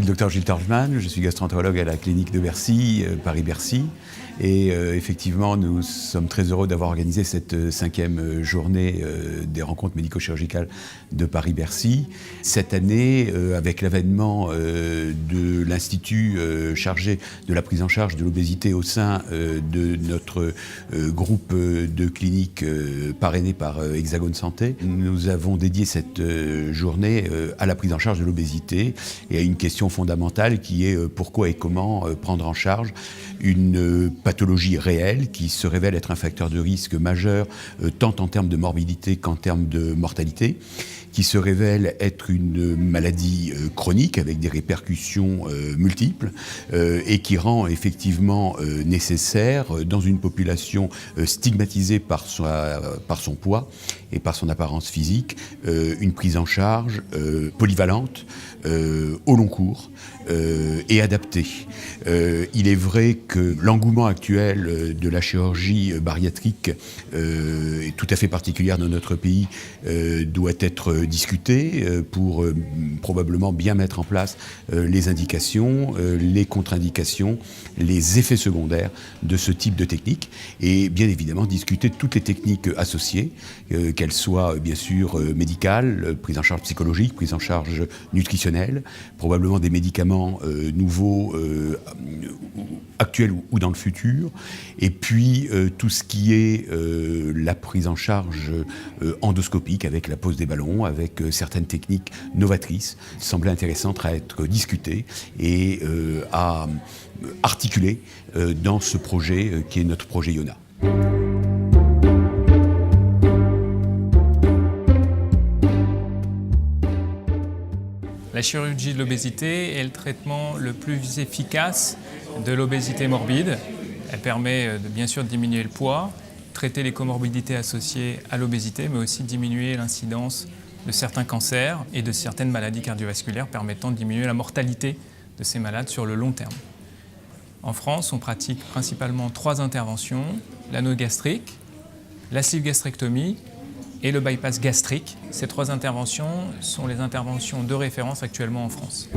docteur Gilles Torgman, je suis gastro-entérologue à la clinique de Bercy, Paris-Bercy. Et effectivement, nous sommes très heureux d'avoir organisé cette 5e journée des rencontres médico-chirurgicales de Paris-Bercy. Cette année, avec l'avènement de l'Institut chargé de la prise en charge de l'obésité au sein de notre groupe de cliniques parrainé par Hexagone Santé, nous avons dédié cette journée à la prise en charge de l'obésité et à une question fondamentale qui est pourquoi et comment prendre en charge une pathologie réelle qui se révèle être un facteur de risque majeur tant en termes de morbidité qu'en termes de mortalité, qui se révèle être une maladie chronique avec des répercussions multiples et qui rend effectivement nécessaire dans une population stigmatisée par son poids et par son apparence physique une prise en charge polyvalente au long cours et adaptée. Il est vrai que l'engouement actuel de la chirurgie bariatrique est tout à fait particulière dans notre pays, doit être discuté pour probablement bien mettre en place les indications, les contre-indications, les effets secondaires de ce type de technique et bien évidemment discuter de toutes les techniques associées, qu'elles soient bien sûr médicales, prise en charge psychologique, prise en charge nutritionnelle, probablement des médicaments nouveaux actuels ou dans le futur, et puis tout ce qui est la prise en charge endoscopique avec la pose des ballons, avec certaines techniques novatrices, semblait intéressantes à être discutées et à articuler dans ce projet qui est notre projet Yona. La chirurgie de l'obésité est le traitement le plus efficace de l'obésité morbide. Elle permet bien sûr de diminuer le poids, traiter les comorbidités associées à l'obésité, mais aussi diminuer l'incidence de certains cancers et de certaines maladies cardiovasculaires, permettant de diminuer la mortalité de ces malades sur le long terme. En France, on pratique principalement 3 interventions, l'anneau gastrique, la sleeve gastrectomie et le bypass gastrique. Ces 3 interventions sont les interventions de référence actuellement en France.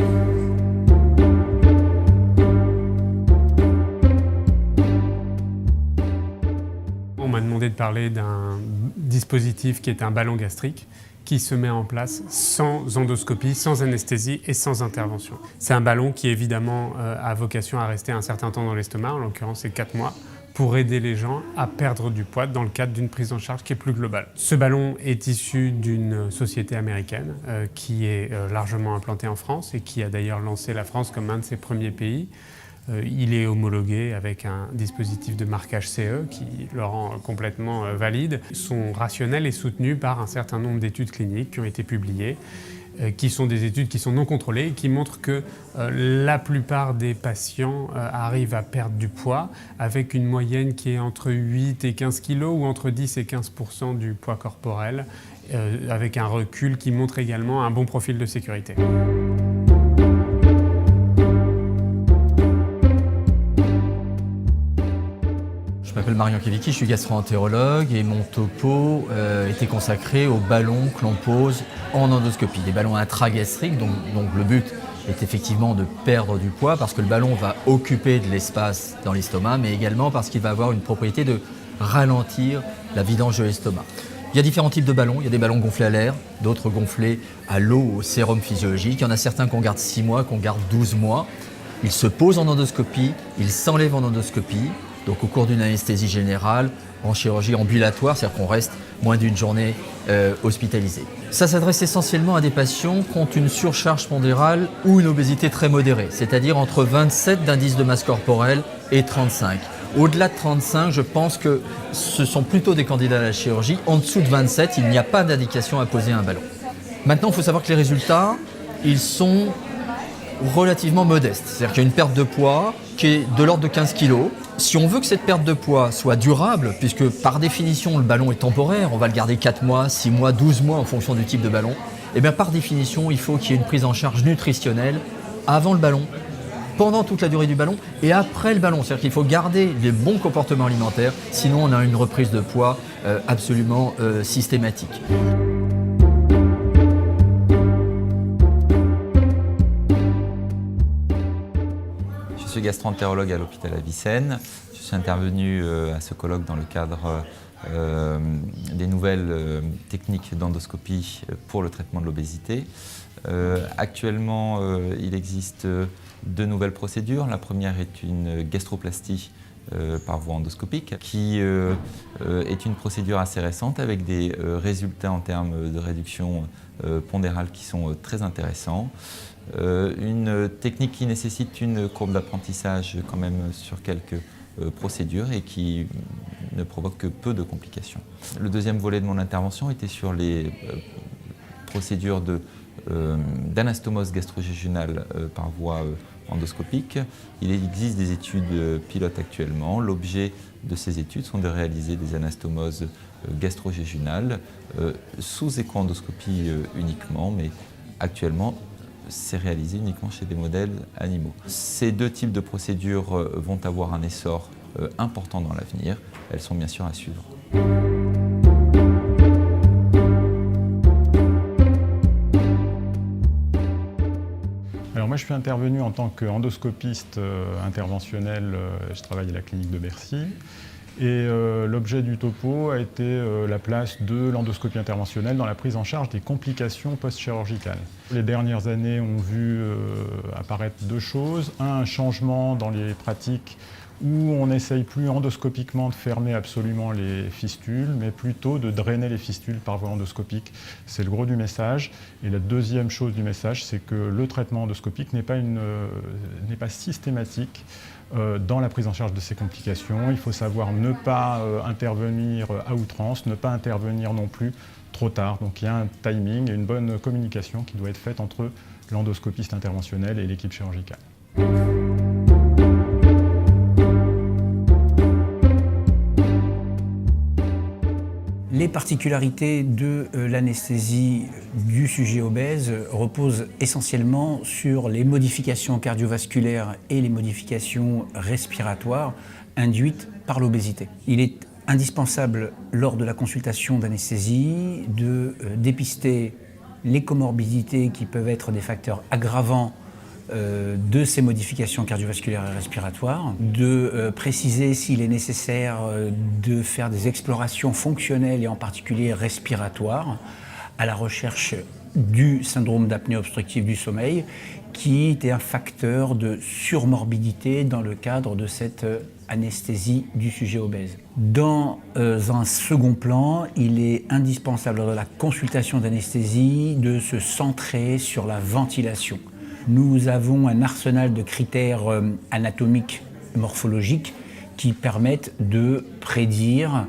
On m'a demandé de parler d'un dispositif qui est un ballon gastrique qui se met en place sans endoscopie, sans anesthésie et sans intervention. C'est un ballon qui évidemment a vocation à rester un certain temps dans l'estomac, en l'occurrence c'est 4 mois, pour aider les gens à perdre du poids dans le cadre d'une prise en charge qui est plus globale. Ce ballon est issu d'une société américaine qui est largement implantée en France et qui a d'ailleurs lancé la France comme un de ses premiers pays. Il est homologué avec un dispositif de marquage CE qui le rend complètement valide. Son rationnel est soutenu par un certain nombre d'études cliniques qui ont été publiées, qui sont des études qui sont non contrôlées et qui montrent que la plupart des patients arrivent à perdre du poids avec une moyenne qui est entre 8 et 15 kg ou entre 10 et 15% du poids corporel, avec un recul qui montre également un bon profil de sécurité. Je m'appelle Marian Kevicki, je suis gastro-entérologue et mon topo était consacré aux ballons que l'on pose en endoscopie, des ballons intragastriques, donc le but est effectivement de perdre du poids parce que le ballon va occuper de l'espace dans l'estomac, mais également parce qu'il va avoir une propriété de ralentir la vidange de l'estomac. Il y a différents types de ballons, il y a des ballons gonflés à l'air, d'autres gonflés à l'eau, au sérum physiologique, il y en a certains qu'on garde 6 mois, qu'on garde 12 mois. Ils se posent en endoscopie, ils s'enlèvent en endoscopie. Donc au cours d'une anesthésie générale, en chirurgie ambulatoire, c'est-à-dire qu'on reste moins d'une journée hospitalisé. Ça s'adresse essentiellement à des patients qui ont une surcharge pondérale ou une obésité très modérée, c'est-à-dire entre 27 d'indice de masse corporelle et 35. Au-delà de 35, je pense que ce sont plutôt des candidats à la chirurgie. En dessous de 27, il n'y a pas d'indication à poser un ballon. Maintenant, il faut savoir que les résultats, ils sont relativement modestes. C'est-à-dire qu'il y a une perte de poids qui est de l'ordre de 15 kg. Si on veut que cette perte de poids soit durable, puisque par définition le ballon est temporaire, on va le garder 4 mois, 6 mois, 12 mois en fonction du type de ballon, et bien par définition il faut qu'il y ait une prise en charge nutritionnelle avant le ballon, pendant toute la durée du ballon et après le ballon. C'est-à-dire qu'il faut garder les bons comportements alimentaires, sinon on a une reprise de poids absolument systématique. suis gastro-entérologue à l'hôpital Avicenne. Je suis intervenu à ce colloque dans le cadre des nouvelles techniques d'endoscopie pour le traitement de l'obésité. Actuellement, il existe 2 nouvelles procédures. La première est une gastroplastie par voie endoscopique, qui est une procédure assez récente avec des résultats en termes de réduction pondérale qui sont très intéressants. Une technique qui nécessite une courbe d'apprentissage quand même sur quelques procédures et qui ne provoque que peu de complications. Le deuxième volet de mon intervention était sur les procédures d'anastomose gastro-jejunale par voie endoscopique. Il existe des études pilotes actuellement. L'objet de ces études sont de réaliser des anastomoses gastro-jejunales sous écho-endoscopie uniquement, mais actuellement c'est réalisé uniquement chez des modèles animaux. Ces 2 types de procédures vont avoir un essor important dans l'avenir. Elles sont bien sûr à suivre. Alors moi je suis intervenu en tant qu'endoscopiste interventionnel, je travaille à la clinique de Bercy. Et l'objet du topo a été la place de l'endoscopie interventionnelle dans la prise en charge des complications post-chirurgicales. Les dernières années ont vu apparaître 2 choses. Un changement dans les pratiques où on n'essaye plus endoscopiquement de fermer absolument les fistules, mais plutôt de drainer les fistules par voie endoscopique. C'est le gros du message. Et la deuxième chose du message, c'est que le traitement endoscopique n'est pas systématique dans la prise en charge de ces complications. Il faut savoir ne pas intervenir à outrance, ne pas intervenir non plus trop tard. Donc il y a un timing et une bonne communication qui doit être faite entre l'endoscopiste interventionnel et l'équipe chirurgicale. Les particularités de l'anesthésie du sujet obèse reposent essentiellement sur les modifications cardiovasculaires et les modifications respiratoires induites par l'obésité. Il est indispensable lors de la consultation d'anesthésie de dépister les comorbidités qui peuvent être des facteurs aggravants de ces modifications cardiovasculaires et respiratoires, de préciser s'il est nécessaire de faire des explorations fonctionnelles et en particulier respiratoires à la recherche du syndrome d'apnée obstructive du sommeil qui était un facteur de surmorbidité dans le cadre de cette anesthésie du sujet obèse. Dans un second plan, il est indispensable lors de la consultation d'anesthésie de se centrer sur la ventilation. Nous avons un arsenal de critères anatomiques, morphologiques qui permettent de prédire